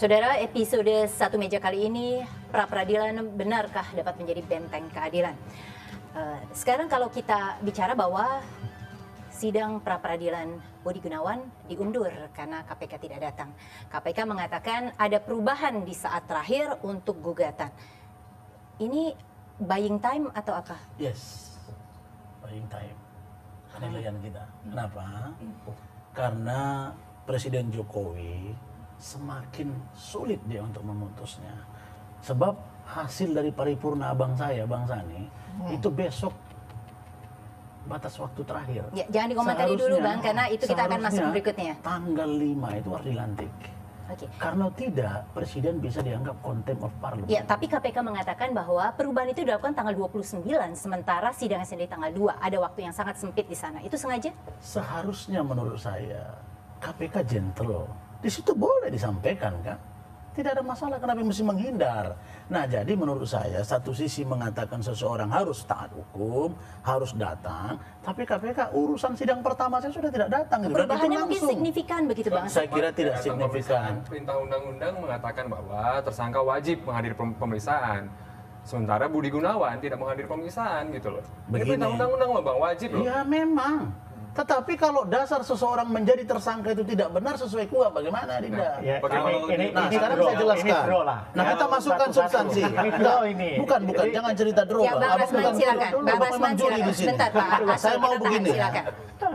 Saudara, episode Satu Meja kali ini, pra-peradilan benarkah dapat menjadi benteng keadilan? Sekarang kalau kita bicara bahwa sidang pra-peradilan Budi Gunawan diundur karena KPK tidak datang. KPK mengatakan ada perubahan di saat terakhir untuk gugatan. Ini buying time atau apa? Yes, buying time. Penilaian kita. Kenapa? Karena Presiden Jokowi semakin sulit dia untuk memutusnya. Sebab hasil dari paripurna abang saya, Bang Sani, itu besok batas waktu terakhir. Ya, jangan dikomentari dulu Bang, karena itu kita akan masuk berikutnya. Tanggal 5 itu harus dilantik. Oke. Karena tidak, Presiden bisa dianggap contempt of parliament. Ya, tapi KPK mengatakan bahwa perubahan itu dilakukan tanggal 29, sementara sidang sendiri tanggal 2. Ada waktu yang sangat sempit di sana. Itu sengaja? Seharusnya menurut saya, KPK gentle. Di situ boleh disampaikan kan? Tidak ada masalah, kenapa mesti menghindar? Nah, jadi menurut saya, satu sisi mengatakan seseorang harus taat hukum, harus datang, tapi KPK urusan sidang pertama saya sudah tidak datang. Perubahannya mungkin signifikan begitu Bang? Saya kira tidak signifikan. Perintah undang-undang mengatakan bahwa tersangka wajib menghadiri pemeriksaan. Sementara Budi Gunawan tidak menghadiri pemeriksaan gitu loh. Ini perintah undang-undang loh Bang, wajib loh. Ya memang. Tetapi kalau dasar seseorang menjadi tersangka itu tidak benar sesuai KUHP, bagaimana Dinda? Nah, sekarang saya jelaskan. Nah, kita masukkan substansi. Bukan, jangan cerita draw. Ya, Bang Rasman silakan. Bang Rasman silakan. Sebentar, Pak. Saya mau begini.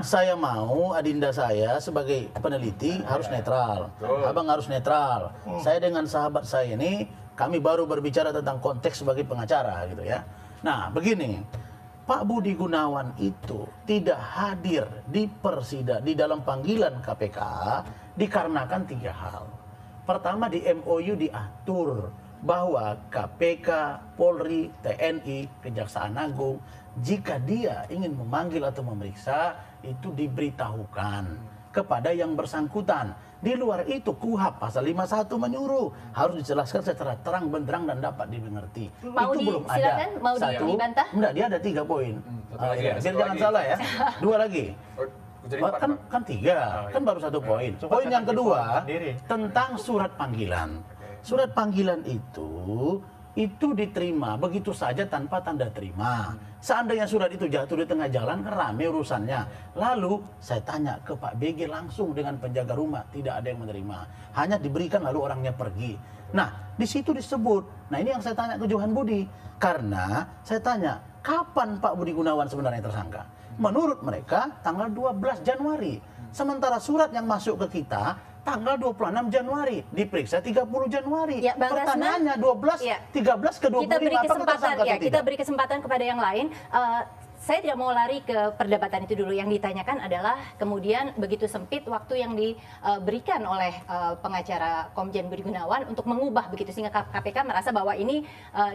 Saya mau Adinda saya sebagai peneliti harus netral. Abang harus netral. Saya dengan sahabat saya ini, kami baru berbicara tentang konteks sebagai pengacara gitu ya. Nah, begini. Pak Budi Gunawan itu tidak hadir di dalam panggilan KPK dikarenakan 3 hal. Pertama, di MOU diatur bahwa KPK, Polri, TNI, Kejaksaan Agung, jika dia ingin memanggil atau memeriksa, itu diberitahukan kepada yang bersangkutan. Di luar itu KUHP pasal 51 menyuruh harus dijelaskan secara terang benderang dan dapat dimengerti. Mau itu belum ada. Silakan, mau dibantah? Enggak, dia ada 3 poin. Biar jangan salah ya. 2 lagi. Kan 3, kan baru 1 poin. Poin yang kedua tentang surat panggilan. Surat panggilan itu diterima begitu saja tanpa tanda terima. Seandainya surat itu jatuh di tengah jalan, kan rame urusannya. Lalu saya tanya ke Pak BG langsung dengan penjaga rumah, tidak ada yang menerima. Hanya diberikan lalu orangnya pergi. Nah, di situ disebut. Nah, ini yang saya tanya ke Johan Budi. Karena saya tanya, kapan Pak Budi Gunawan sebenarnya tersangka? Menurut mereka tanggal 12 Januari. Sementara surat yang masuk ke kita tanggal 26 Januari, diperiksa 30 Januari. Ya, Bang Pertanyaannya Rasman, 13 ke 25 kita beri kesempatan ya, kita beri kesempatan kepada yang lain. Saya tidak mau lari ke perdebatan itu dulu. Yang ditanyakan adalah kemudian begitu sempit waktu yang diberikan oleh pengacara Komjen Budi Gunawan untuk mengubah begitu sehingga KPK merasa bahwa ini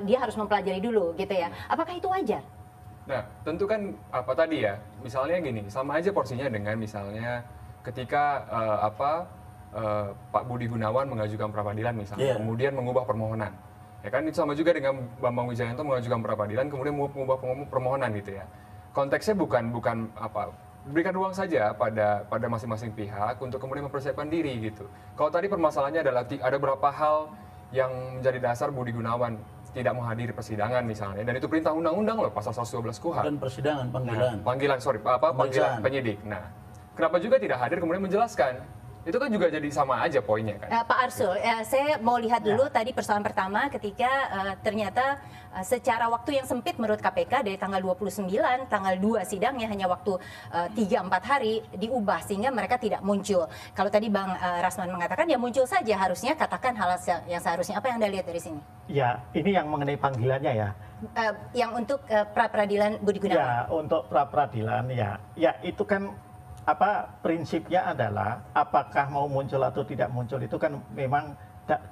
dia harus mempelajari dulu gitu ya. Apakah itu wajar? Nah, tentu kan apa tadi ya? Misalnya gini, sama aja porsinya dengan misalnya ketika Pak Budi Gunawan mengajukan pra-peradilan misalnya, kemudian mengubah permohonan. Ya kan itu sama juga dengan Bambang Wijayanto mengajukan pra-peradilan kemudian mengubah permohonan gitu ya. Konteksnya bukan berikan ruang saja pada masing-masing pihak untuk kemudian mempersiapkan diri gitu. Kalau tadi permasalahannya adalah ada beberapa hal yang menjadi dasar Budi Gunawan tidak menghadiri persidangan misalnya, dan itu perintah undang-undang loh pasal 112 KUHP. Dan persidangan panggilan. Panggilan penyidik. Nah, kenapa juga tidak hadir kemudian menjelaskan? Itu kan juga jadi sama aja poinnya kan. Pak Arsul, saya mau lihat dulu tadi persoalan pertama ketika ternyata secara waktu yang sempit menurut KPK dari tanggal 29, tanggal 2 sidangnya hanya waktu 3-4 hari diubah sehingga mereka tidak muncul. Kalau tadi Bang Rasman mengatakan ya muncul saja harusnya, katakan hal yang seharusnya. Apa yang Anda lihat dari sini? Ya, ini yang mengenai panggilannya ya. Yang untuk pra-peradilan Budi Gunawan. Ya, untuk pra-peradilan ya itu kan prinsipnya adalah apakah mau muncul atau tidak muncul itu kan memang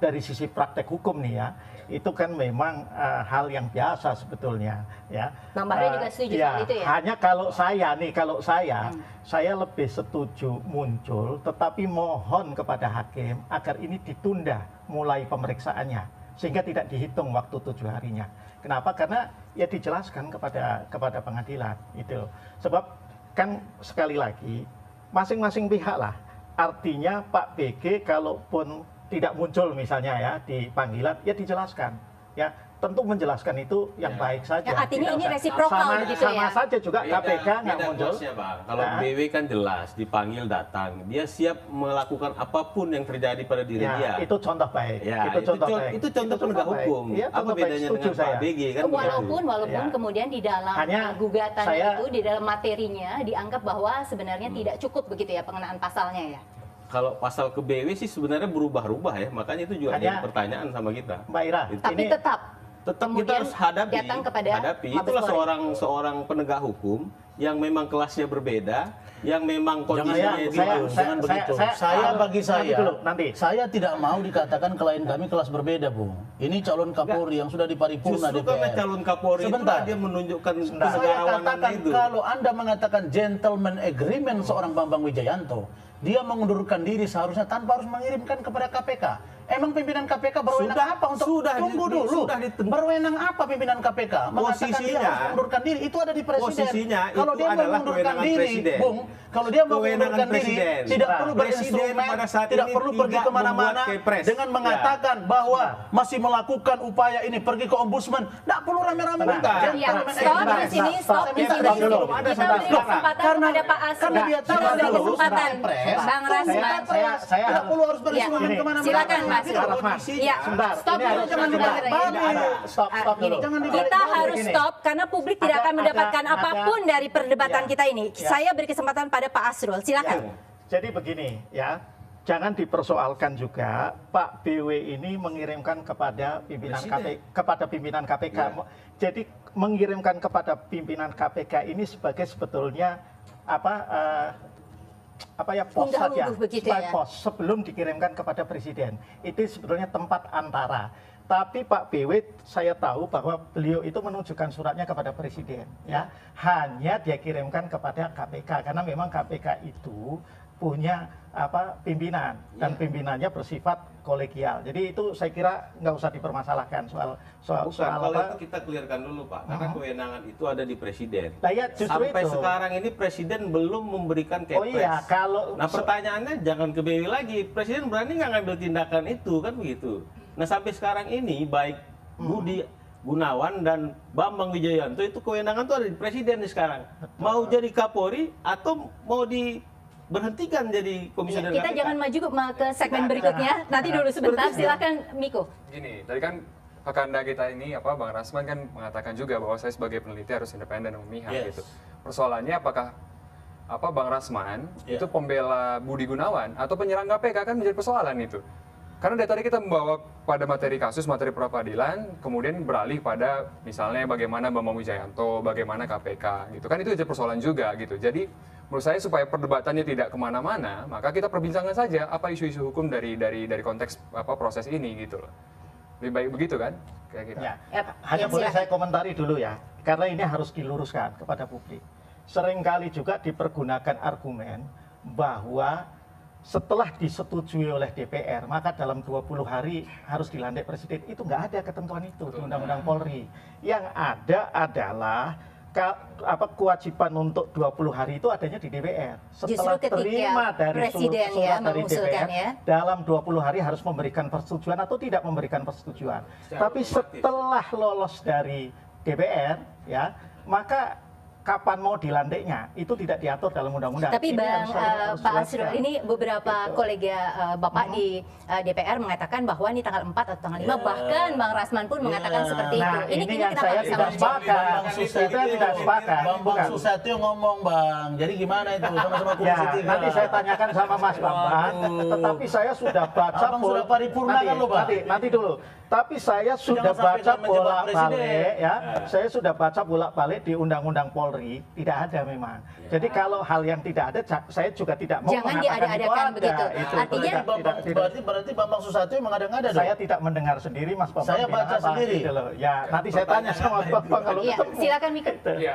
dari sisi praktek hukum nih ya, itu kan memang hal yang biasa sebetulnya ya. Bang Bahri juga setuju soal itu ya? Hanya kalau saya lebih setuju muncul, tetapi mohon kepada hakim agar ini ditunda mulai pemeriksaannya sehingga tidak dihitung waktu 7 harinya. Kenapa? Karena ya dijelaskan kepada pengadilan itu. Sebab kan sekali lagi masing-masing pihak lah, artinya Pak BG kalaupun tidak muncul misalnya ya di panggilan, ya dijelaskan. Ya, tentu menjelaskan itu yang baik saja. Ya, artinya Tidak ini usah. resiprokal begitu sama ya. saja juga KPK nggak muncul. Bosnya, Bang. Kalau BW kan jelas dipanggil datang, dia siap melakukan apapun yang terjadi pada diri dia. Itu contoh baik. Ya, itu contoh baik. itu contoh penegak baik. hukum. Ya, Apa contoh baik. bedanya Setuju dengan saya. Pak BG kan? Walaupun Ya. kemudian di dalam Hanya gugatan saya- itu, di dalam materinya dianggap bahwa sebenarnya tidak cukup begitu ya pengenaan pasalnya ya. Kalau pasal ke BW sih sebenarnya berubah-ubah ya, makanya itu juga Hanya- jadi pertanyaan sama kita. Mbak Ira, Tapi tetap Tetap kemudian kita harus hadapi. datang kepada Mabes Itulah Polri. seorang penegak hukum yang memang kelasnya berbeda, yang memang kondisinya Jangan itu. begitu, jangan begitu. Saya bagi saya, nanti. saya tidak mau dikatakan klien kami kelas berbeda, Bung. Ini calon Kapolri yang sudah di paripurna Justru karena DPR. calon Kapolri itu Sebentar. dia menunjukkan Saya kenegarawanan katakan itu. kalau Anda mengatakan gentleman agreement seorang Bambang Wijayanto, dia mengundurkan diri seharusnya tanpa harus mengirimkan kepada KPK. Emang pimpinan KPK berwenang Sudah- apa untuk sudah tunggu di- dulu? sudah ditentu- Berwenang apa pimpinan KPK? Mengatakan dia Posisinya- harus mengundurkan diri itu ada di presiden. Posisinya Kalau itu dia mau adalah mengundurkan kewenangan diri, presiden. Bung, kalau dia mau Kewenangan mengundurkan diri, presiden. tidak Nah, perlu presiden berinstrumen, pada saat tidak ini perlu pergi tidak kemana-mana membuat kepres. dengan mengatakan bahwa masih melakukan upaya ini pergi ke ombudsman. Tidak perlu rame-rame Bentar. juga. Ya, Gentleman stop agreement. di sini, stop di sini. Stop dulu. Kita Sebentar. beri kesempatan Karena- kepada Pak Asri. karena dia Kita tahu beri dulu, kesempatan. Pres. Bang Rasman. Saya tidak perlu harus berinstrumen Gini, kemana-mana. silakan, Mas. Tidak perlu Rasman. isi. Ya, Sebentar, stop ini dulu, harus- jangan sebentar. dibalik. Stop dulu. Jangan Kita dibalik. harus Begini. stop karena publik tidak Ada- akan mendapatkan ada- apapun dari perdebatan Ya. kita ini. Ya. Saya beri kesempatan pada Pak Asrul. Silakan. Ya. Jadi begini ya, jangan dipersoalkan juga Pak BW ini mengirimkan kepada pimpinan KPK. Ya. Jadi mengirimkan kepada pimpinan KPK ini sebagai sebetulnya apa ya pos saja, Unggah-ungguh begitu sebagai ya. pos sebelum dikirimkan kepada presiden. Itu sebetulnya tempat antara. Tapi Pak BW saya tahu bahwa beliau itu menunjukkan suratnya kepada presiden ya. Hanya dia kirimkan kepada KPK karena memang KPK itu punya pimpinan dan pimpinannya bersifat kolegial. Jadi itu saya kira nggak usah dipermasalahkan soal Bukan, kalau apa. itu kita clearkan dulu Pak, karena kewenangan itu ada di presiden. Nah, ya, justru Sampai itu. sekarang ini presiden belum memberikan kepres. Oh iya, kalau Nah pertanyaannya jangan ke BW lagi, presiden berani nggak ngambil tindakan itu kan begitu. Nah sampai sekarang ini baik Budi Gunawan dan Bambang Wijayanto itu kewenangan itu ada di presiden nih sekarang. Mau jadi Kapolri atau mau diberhentikan jadi komisioner Kita KPK. jangan maju ke segmen berikutnya. Nanti dulu sebentar. Silakan Miko. Gini, tadi kan Kakanda kita ini Bang Rasman kan mengatakan juga bahwa saya sebagai peneliti harus independen dan memihak Yes. gitu. Persoalannya apakah Bang Rasman Ya. itu pembela Budi Gunawan atau penyerang KPK kan menjadi persoalan itu. Karena dari tadi kita membawa pada materi kasus, materi pra-peradilan, kemudian beralih pada misalnya bagaimana Bambang Wijayanto, bagaimana KPK gitu. Kan itu jadi persoalan juga gitu. Jadi menurut saya supaya perdebatannya tidak kemana-mana, maka kita perbincangkan saja apa isu-isu hukum dari konteks proses ini gitu loh. Lebih baik begitu kan? Kayak gitu. Ya, Ya, hanya ya, boleh silakan. saya komentari dulu ya, karena ini harus diluruskan kepada publik. Seringkali juga dipergunakan argumen bahwa setelah disetujui oleh DPR, maka dalam 20 hari harus dilantik presiden. Itu nggak ada ketentuan itu di Undang-Undang Polri. Yang ada adalah kewajiban untuk 20 hari itu adanya di DPR. Setelah Justru ketika terima dari presiden ya surat dari mengusulkan DPR, ya. dalam 20 hari harus memberikan persetujuan atau tidak memberikan persetujuan. Tapi setelah lolos dari DPR, ya, maka kapan mau dilantiknya itu tidak diatur dalam undang-undang. Tapi Ini Bang harus Pak jelas, Asrul, ya. ini beberapa Gitu. kolega Bapak di DPR mengatakan bahwa ini tanggal 4 atau tanggal 5, bahkan Bang Rasman pun mengatakan seperti itu. Nah, ini yang kenapa saya bisa tidak muncul? sepakat. Bambang Itu Susatyo, yang tidak sepakat. Bambang Bukan. Susatyo ngomong Bang, jadi gimana itu sama-sama Ya, komisi 3? nanti saya tanyakan sama Mas Bambang. Waduh. Tetapi saya sudah baca Abang sudah paripurna nanti, kan lo, Bang? nanti dulu. Tapi saya sudah sampai baca dalam menjebak bolak-balik presiden. ya. Saya sudah baca bolak-balik di Undang-Undang Polri, tidak ada memang. Jadi kalau hal yang tidak ada, saya juga tidak mau Jangan mengatakan itu diada-adakan ada. begitu. Itu Artinya- Berarti Bambang Susatyo emang ada-ada dong? saya tidak mendengar sendiri Mas Bambang. Saya bilang baca apa, sendiri. gitu loh. Ya, nanti saya tanya sama Mas Bambang kalau Iya, ketemu. silakan Miko. Iya.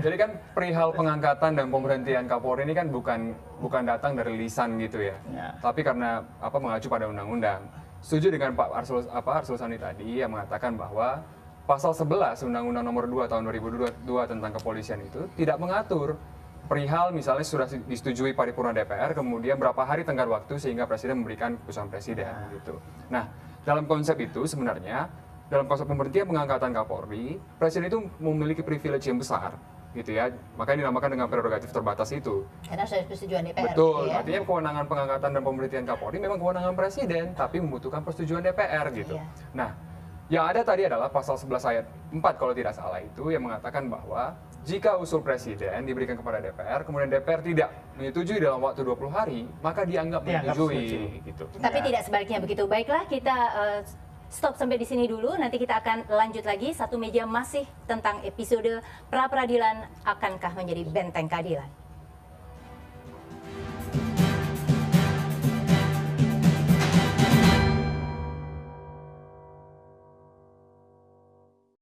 Jadi kan perihal pengangkatan dan pemberhentian Kapolri ini kan bukan datang dari lisan gitu ya. Ya. Tapi karena mengacu pada undang-undang. Setuju dengan Pak Arsul Sani tadi yang mengatakan bahwa pasal 11 Undang-Undang Nomor 2 Tahun 2022 tentang kepolisian itu tidak mengatur perihal misalnya sudah disetujui paripurna DPR, kemudian berapa hari tenggat waktu sehingga presiden memberikan keputusan presiden gitu. Nah, dalam konsep itu sebenarnya dalam konsep pemberhentian pengangkatan Kapolri, presiden itu memiliki privilege yang besar gitu ya. Makanya dinamakan dengan prerogatif terbatas itu. Karena sudah persetujuan DPR. Betul, gitu ya. artinya kewenangan pengangkatan dan pemberhentian Kapolri memang kewenangan presiden, tapi membutuhkan persetujuan DPR gitu. Iya. Nah, yang ada tadi adalah pasal 11 ayat 4 kalau tidak salah itu yang mengatakan bahwa jika usul presiden diberikan kepada DPR, kemudian DPR tidak menyetujui dalam waktu 20 hari, maka dianggap menyetujui gitu. Tapi tidak sebaliknya begitu. Baiklah, kita stop sampai di sini dulu. Nanti kita akan lanjut lagi. Satu Meja masih tentang episode pra peradilan akankah menjadi benteng keadilan.